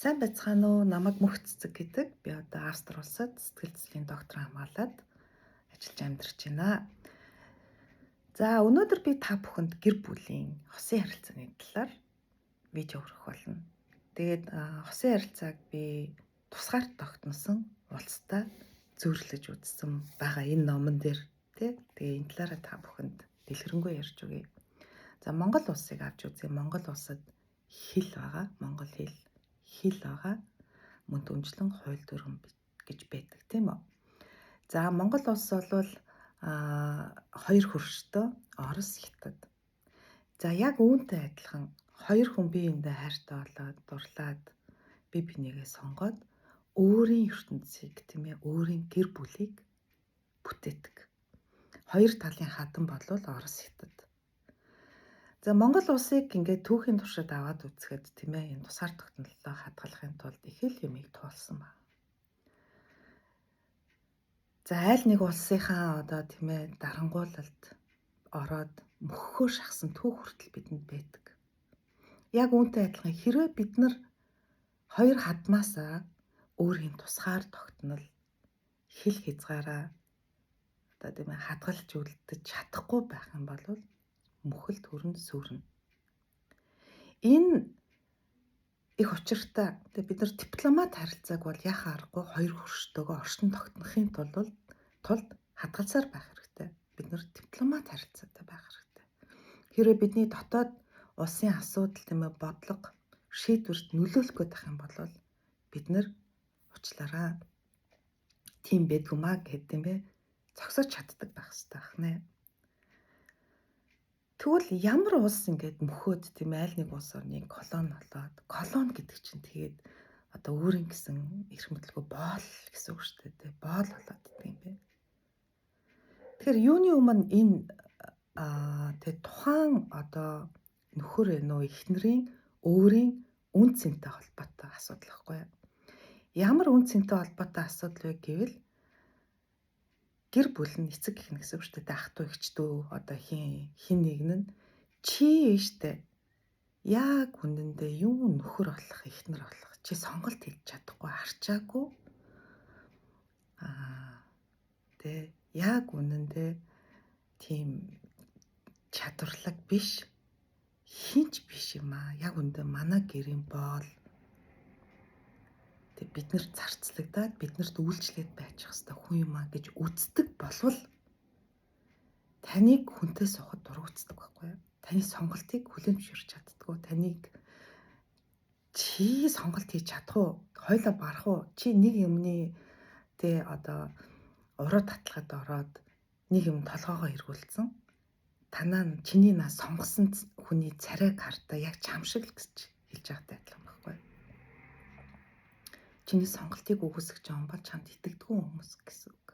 Сайн байцгаана уу? Намайг Мөх Цэцэг гэдэг. Би одоо Австри улсад сэтгэл зүйн доктор хамгаалаад ажиллаж амьдарч байна. За өнөөдөр би та бүхэнд гэр бүлийн хосын харилцааны талаар видео хүргэх болно. Тэгээд хосын харилцааг би тусгаар тогтносон улстай зөөрлөж үзсэн байгаа энэ номон дээр тий. Тэгээ энэ талаараа та бүхэнд дэлгэрэнгүй ярьж өгье. За Монгол улсыг авч үзье. Монгол улсад хэл байгаа. Монгол хэл байгаа. Мөн дүнжлэн хууль дүрм гэж байдаг тийм үү. За Монгол улс бол хоёр хөрштэй Орос, Хятад. За яг үүнтэй адилхан хоёр хүн биеиндээ хайртай болоод дурлаад бие бинийгээ сонгоод өөрийн ертөнцийг тийм ээ өөрийн гэр бүлийг бүтээдэг. Хоёр талын хатан бол Орос, Хятад. За Монгол улсыг ингээд түүхийн туршид аваад үзэхэд тийм ээ энэ тусгаар тогтнолоо хадгалахын тулд их л юмыг туулсан байна. За аль нэг улсынхаа одоо тийм ээ дарангуулалд ороод мөххөө шахсан түүх хүртэл бидэнд байдаг. Яг үүнтэй адилхан хэрвээ бид нар хоёр хадмаасаа өөрийн тусгаар тогтнол хэл хязгаараа одоо тийм ээ хадгалж үлдэж чадахгүй байх юм бол мөхөл төрн сүрнэ. Энэ их учиртай. Тэгээ бид нар дипломат харилцааг бол яхаа аргагүй хоёр хөрштөөгөө оршин тогтнохын тулд хадгалсаар байх хэрэгтэй. Бид нар дипломат харилцаатай байх хэрэгтэй. Хэрвээ бидний дотоод улсын асуудал тийм ээ бодлого шийдвэрт нөлөөлөх гээд байх юм бол бид нар уучлаарай тийм байдгүй маа гэдэг юм бэ зогсож чаддаг байх хэрэгтэй байна. Тэгвэл ямар улс ингээд мөхөөд тийм айл нэг улс орныг колон гэдэг чинь тэгээд одоо өөрийн гэсэн эрх мэдлгүй боол гэсэн үг шүү дээ. Боол болоод гэдэг юм бэ. Тэгэхээр юуны өмнө энэ тэгээд тухайн одоо нөхөр нөө эхнэрийн өөрийн үн цэнтэй холбоотой асуудал байхгүй юу? Ямар үн цэнтэй холбоотой асуудал вэ гэвэл гэр бүл нь эцэг гэх гэсэн үг шүү дээ. Ах トゥ эгч トゥ одоо хин нэгэн нь чи штэ яг үнэндээ юу нөхөр болох эхнэр болох чи сонголт хийж чадахгүй харчаагүй тэ яг үнэндээ тийм чадварлаг биш хинч биш юм аа. Яг үндэ манай гэрийн боол тэг бид нар зарцлагдаад биднэрт үйлчлээд байчих хэвээр хүн юм аа гэж үздэг болвол таныг хүнтэй сухад дургуутдаг байхгүй юу? Таны сонголтыг хүлээн зөвшөөрч чаддгүй. Таныг чи сонголт хийж чадах уу? Хойлоо барах уу? Чи нэг юмны тэ одоо уруу татлагад ороод нэг юм толгоогоо эргүүлсэн. Танаа чиний нас сонгосон хүний царайг хартаа яг чам шиг л гэж хэлж байгаатай адилхан байхгүй юу? Чиний сонголтыг үгүйсгэж байгаа юм бол чамд итгэдэггүй хүмүүс гэсэн үг.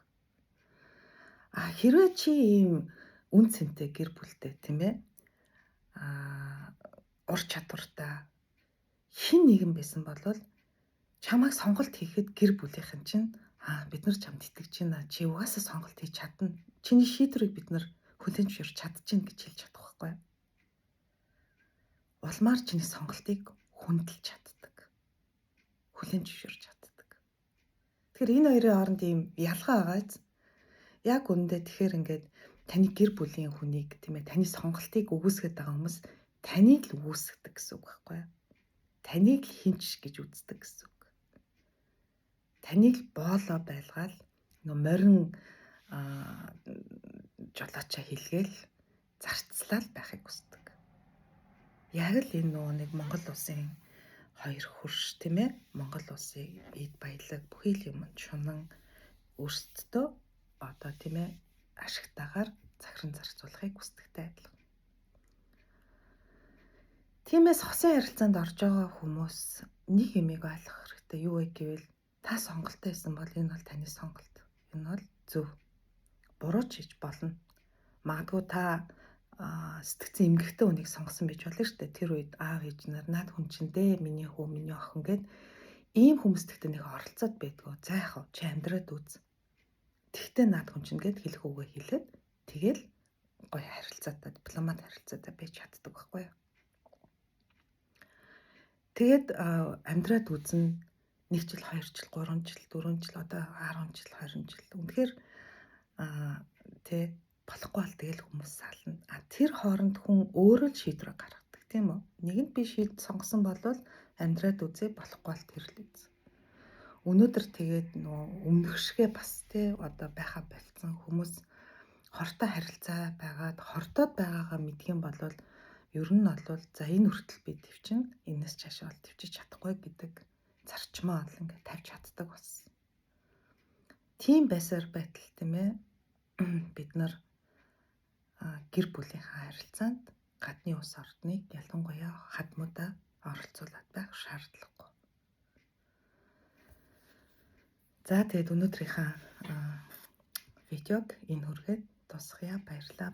Хэрвээ чи ийм үн цэнтэй гэр бүлтэй тийм ээ ур чадвартай хэн нэгэн байсан бол чамайг сонголт хийхэд гэр бүлийнхэн чинь бид нар чамд итгэж байна. Чи угаасаа сонголт хийж чадна. Чиний шийдвэрийг бид нар хүлээн зөвшөөрч чадчихна гэж хэлж чадах байхгүй юу? Улмаар чиний сонголтыг хүндэлж чаддаг. Хүлээн зөвшөөрч чаддаг. Тэгэхээр энэ хоёрын хооронд ийм ялгаа байгаа. Яг үндэ тэгэхээр ингээд таны гэр бүлийн хүнийг тийм ээ таны сонголтыг үгүйсгээд байгаа хүмүүс таныг л үгүйсгдэг гэсэн үг байхгүй юу? Таныг л хинч гэж үздэг гэсэн үг. Таныг л боолоо байлгаал морин жолоочоо хэлгээл зарцлал байхыг хүсдэг. Яг л энэ нэг Монгол улсын хоёр хөрш тийм ээ Монгол улсыг эд баялаг бүхий л юмд шунан өөрсдөө одоо тийм ээ ашигтайгаар захиран зарцуулахыг хүсдэгтэй адилхан. Тиймээс хосын харилцаанд орж байгаа хүмүүс нэг юмыг ойлгох хэрэгтэй. Юу вэ гэвэл та сонголттой байсан бол энэ бол таны сонголт. Энэ бол зөв. Буруу ч хийж болно. Магадгүй та сэтгцэн эмгэгтэй хүнийг сонгосон байж болно шүү дээ. Тэр үед аав ээж нар над хүн чинь дээ миний хүү миний охин гэд ийм хүмүүстэй нэг оролцоод байдгүй. За яах вэ? Чи амьдраад үз. Тэгтээ над хүн чинь гэд хэлэх үгээ хэлээд тэгэл гоё харилцаатай дипломат харилцаатай байж чаддаг байхгүй юу? Тэгээд амьдраад үзнэ 1 жил, 2 жил, 3 жил, 4 жил, одоо 10 жил, 20 жил. Үнэхээр тэ болохгүй бол тэгэл хүмүүс сална. Тэр хооронд хүн өөрөө л шийдвэр гаргадаг, тийм үү? Нэгэнд би шийд сонгосон болвол амьдраад үзье, болохгүй бол тэр л үз. Өнөөдөр тэгээд өмнөх шигэ бас тэ одоо байха болцсон хүмүүс хортой харилцаа байгаад хортоод байгаагаа мэдгэн болвол ер нь бол за энэ хүртэл би төвчин энэс цаашаа бол төвчиж чадахгүй гэдэг зарчмаа бол ингээд тавьж чаддаг болсон. Тийм байсаар байтал тийм ээ бид нар гэр бүлийнхаа харилцаанд гадны улс ордныг ялангуяа хадмуудаа оролцуулаад байх шаардлагагүй. За тэгээд өнөөдрийнхээ видеог энэ хүргээд дуусгая. Баярлалаа.